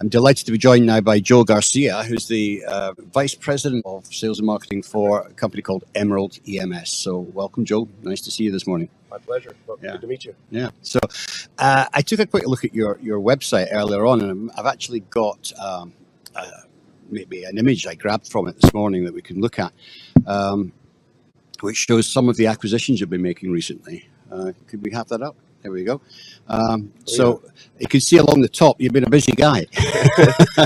I'm delighted to be joined now by Joe Garcia, who's the Vice President of Sales and Marketing for a company called Emerald EMS. So welcome, Joe. Nice to see you this morning. My pleasure. Well, Good to meet you. Yeah. So I took a quick look at your website earlier on, and I've actually got maybe an image I grabbed from it this morning that we can look at, which shows some of the acquisitions you've been making recently. Could we have that up? There we go. So you can see along the top, you've been a busy guy.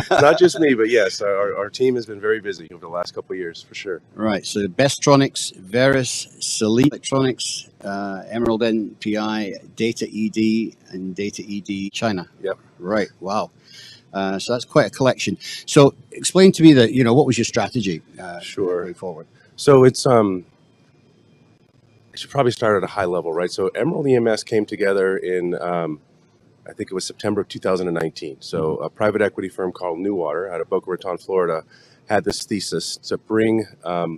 Not just me, but yes, our team has been very busy over the last couple of years, for sure. Right. So Bestronics, Veris, Selene Electronics, Emerald NPI, Data ED, and Data ED China. Yep. Right. Wow. So that's quite a collection. So explain to me that, what was your strategy going forward? So it's I should probably start at a high level, right? So Emerald EMS came together in, I think it was September of 2019. So a private equity firm called Newwater out of Boca Raton, Florida, had this thesis to bring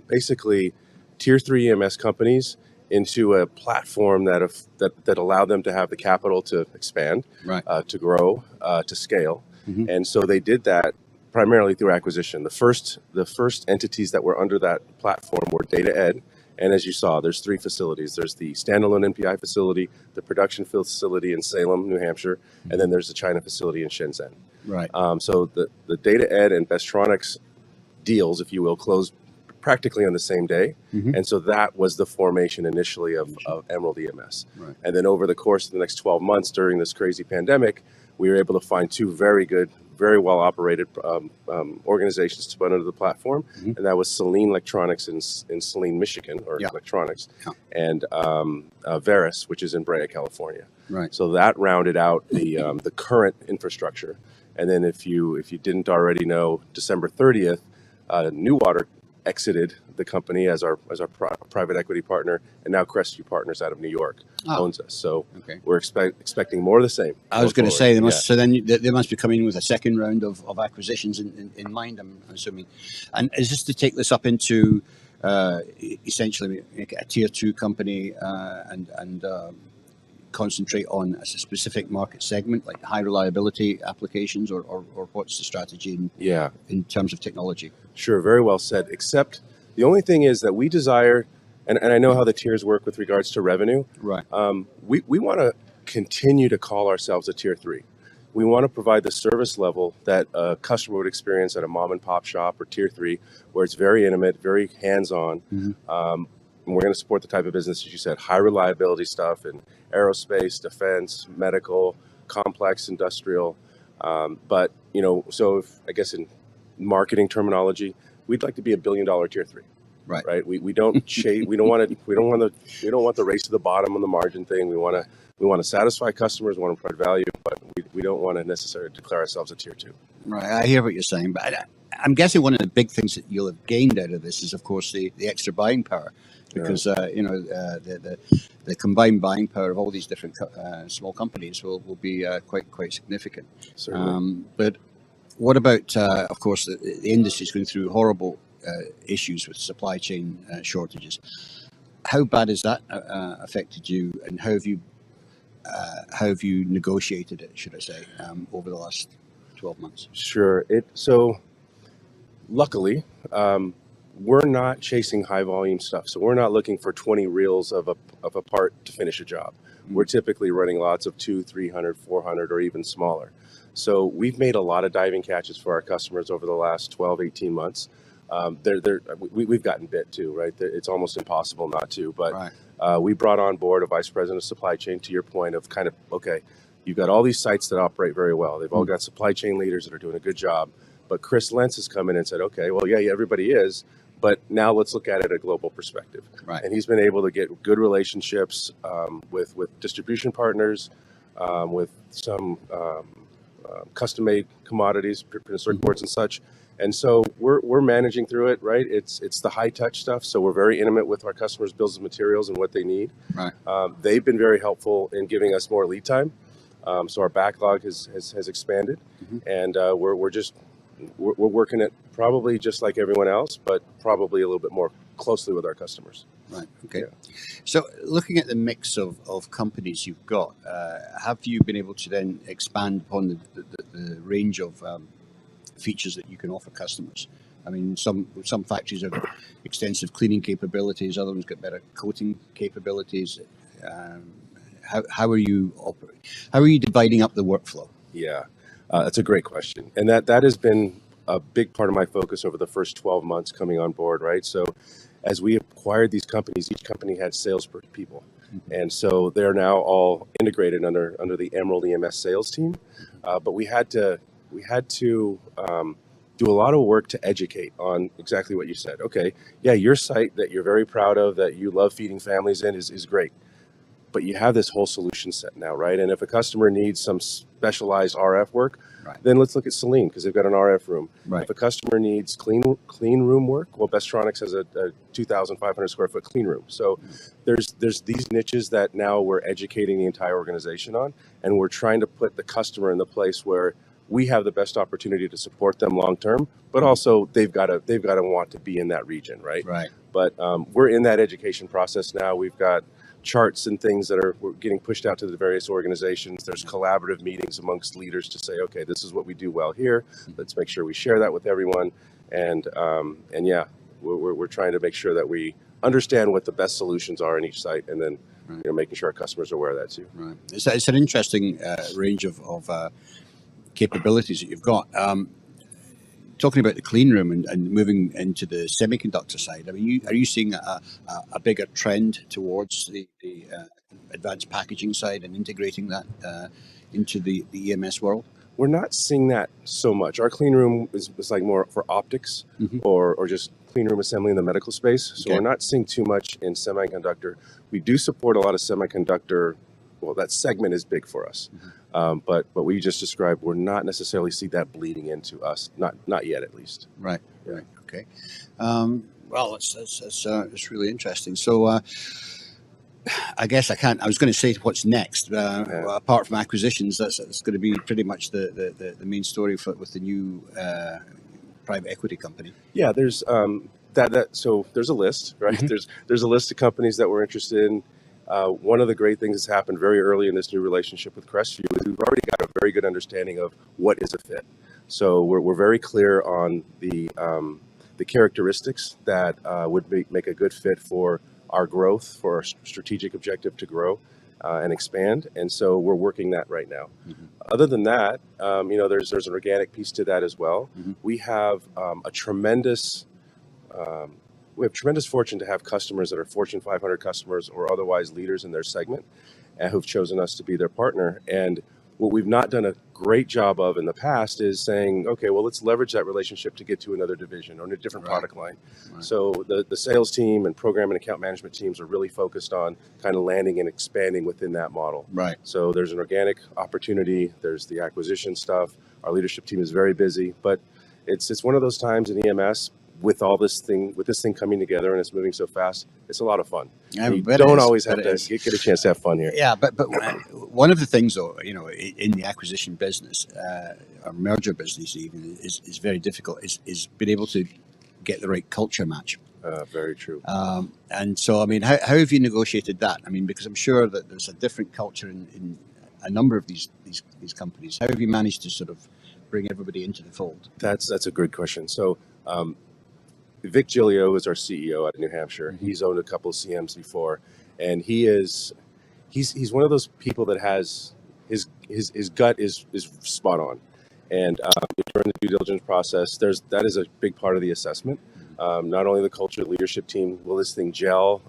basically tier 3 EMS companies into a platform that allowed them to have the capital to expand, to grow, to scale. And so they did that primarily through acquisition. The first entities that were under that platform were Data Ed. And as you saw, there's 3 facilities. There's the standalone NPI facility, the production facility in Salem, New Hampshire, and then there's the China facility in Shenzhen. Right. So the Data Ed and Bestronics deals, if you will, closed practically on the same day. And so that was the formation initially of Emerald EMS. Right. And then over the course of the next 12 months during this crazy pandemic, we were able to find 2 very good, very well operated organizations to put under the platform, and that was Selene Electronics in Selene, Michigan, or Electronics, and Veris, which is in Brea, California. Right. So that rounded out the current infrastructure. And then if you didn't already know, December 30th, Newwater exited the company as our private equity partner, and now Crestview Partners out of New York owns us. So we're expecting more of the same. I was going to say they must. So then they must be coming with a second round of acquisitions in mind, I'm assuming. And is this to take this up into essentially a tier 2 company and concentrate on a specific market segment like high reliability applications, or what's the strategy in terms of technology? Sure, very well said. Except the only thing is that we desire, and I know how the tiers work with regards to revenue. Right. We want to continue to call ourselves a tier 3. We want to provide the service level that a customer would experience at a mom and pop shop or tier 3, where it's very intimate, very hands-on. And we're going to support the type of business, as you said, high reliability stuff in aerospace, defense, medical, complex industrial. But so if, I guess in marketing terminology, we'd like to be $1 billion tier 3. Right. We don't chase. We don't want the race to the bottom on the margin thing. We want to satisfy customers. We want to provide value, but we don't want to necessarily declare ourselves a tier 2. Right. I hear what you're saying, but I'm guessing one of the big things that you'll have gained out of this is, of course, the extra buying power, because the combined buying power of all these different small companies will be quite significant. Certainly. But what about, of course, the industry is going through horrible issues with supply chain shortages. How bad has that affected you, and how have you negotiated it, should I say, over the last 12 months? Sure. So luckily, we're not chasing high volume stuff. So we're not looking for 20 reels of a part to finish a job. We're typically running lots of 200, 300, 400, or even smaller. So we've made a lot of diving catches for our customers over the last 12, 18 months. We've gotten bit too, right? It's almost impossible not to. But we brought on board a vice president of supply chain, to your point of kind of, okay, you've got all these sites that operate very well. They've all got supply chain leaders that are doing a good job. But Chris Lentz has come in and said, okay, well, yeah, everybody is. But now let's look at it at a global perspective. Right. And he's been able to get good relationships with distribution partners, with some custom-made commodities, printed circuit boards and such. And so we're managing through it, right? It's the high-touch stuff, so we're very intimate with our customers' bills of materials and what they need. Right. They've been very helpful in giving us more lead time, so our backlog has expanded, and we're working it probably just like everyone else, but probably a little bit more closely with our customers. Right. Okay. Yeah. So, looking at the mix of companies you've got, have you been able to then expand upon the range of features that you can offer customers? I mean, some factories have extensive cleaning capabilities. Other ones got better coating capabilities. Um, how are you how are you dividing up the workflow? Yeah, that's a great question, and that has been a big part of my focus over the first 12 months coming on board. Right, so as we acquired these companies, each company had salespeople, and so they're now all integrated under the Emerald EMS sales team. But we had to do a lot of work to educate on exactly what you said. Okay, yeah, your site that you're very proud of, that you love feeding families in, is great. But you have this whole solution set now, right? And if a customer needs some specialized RF work, Right. then let's look at Celine because they've got an RF room. Right. If a customer needs clean room work, well, Bestronics has a 2,500 square foot clean room. So there's these niches that now we're educating the entire organization on, and we're trying to put the customer in the place where we have the best opportunity to support them long term, but also they've got to want to be in that region, right? Right. But we're in that education process now. We've got charts and things that we're getting pushed out to the various organizations. There's collaborative meetings amongst leaders to say, okay, this is what we do well here. Let's make sure we share that with everyone. And yeah, we're trying to make sure that we understand what the best solutions are in each site, and then Right. making sure our customers are aware of that too. Right. It's an interesting range of capabilities that you've got. Talking about the clean room and moving into the semiconductor side, I mean, are you seeing a bigger trend towards the advanced packaging side and integrating that into the EMS world? We're not seeing that so much. Our clean room is like more for optics or just clean room assembly in the medical space. So Okay. we're not seeing too much in semiconductor. We do support a lot of semiconductor. Well, that segment is big for us. But what we just described, we're not necessarily see that bleeding into us. Not yet, at least. Right. Right. Okay. Well, it's really interesting. So I guess I can't. I was going to say what's next. Well, apart from acquisitions, that's going to be pretty much the main story with the new private equity company. Yeah, there's so there's a list, right? There's a list of companies that we're interested in. One of the great things that's happened very early in this new relationship with Crestview is we've already got a very good understanding of what is a fit. So we're very clear on the characteristics that would make a good fit for our growth, for our strategic objective to grow and expand. And so we're working that right now. Other than that, there's an organic piece to that as well. We have a tremendous fortune to have customers that are Fortune 500 customers or otherwise leaders in their segment and who've chosen us to be their partner. And what we've not done a great job of in the past is saying, okay, well, let's leverage that relationship to get to another division or a different product line. Right. So the sales team and program and account management teams are really focused on kind of landing and expanding within that model. Right. So there's an organic opportunity. There's the acquisition stuff. Our leadership team is very busy, but it's one of those times in EMS with this thing coming together and it's moving so fast, it's a lot of fun. You don't always have to get a chance to have fun here. Yeah, but one of the things, though, in the acquisition business, or merger business even, is very difficult, is being able to get the right culture match. Very true. And so, I mean, how have you negotiated that? I mean, because I'm sure that there's a different culture in a number of these companies. How have you managed to sort of bring everybody into the fold? That's a good question. So, Vic Giglio is our CEO out of New Hampshire. He's owned a couple of CMs before, and he's one of those people that has his gut is spot on. And during the due diligence process, that is a big part of the assessment. Not only the culture, leadership team, will this thing gel?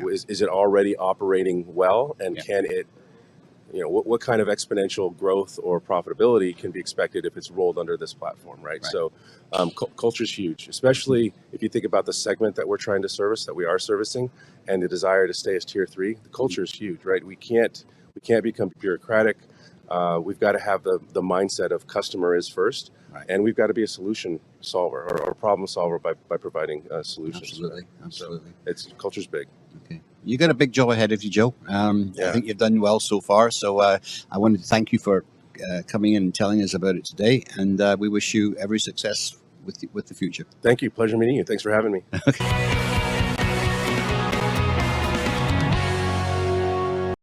Is it already operating well, and can it? What kind of exponential growth or profitability can be expected if it's rolled under this platform, right? So culture is huge, especially if you think about the segment that we're trying to service, that we are servicing, and the desire to stay as tier 3. The culture is huge, right? We can't become bureaucratic. We've got to have the mindset of customer is first, and we've got to be a solution solver or problem solver by providing solutions. Absolutely. So culture's big. Okay. You got a big job ahead of you, Joe. I think you've done well so far. So I wanted to thank you for coming in and telling us about it today. And we wish you every success with the future. Thank you. Pleasure meeting you. Thanks for having me. Okay.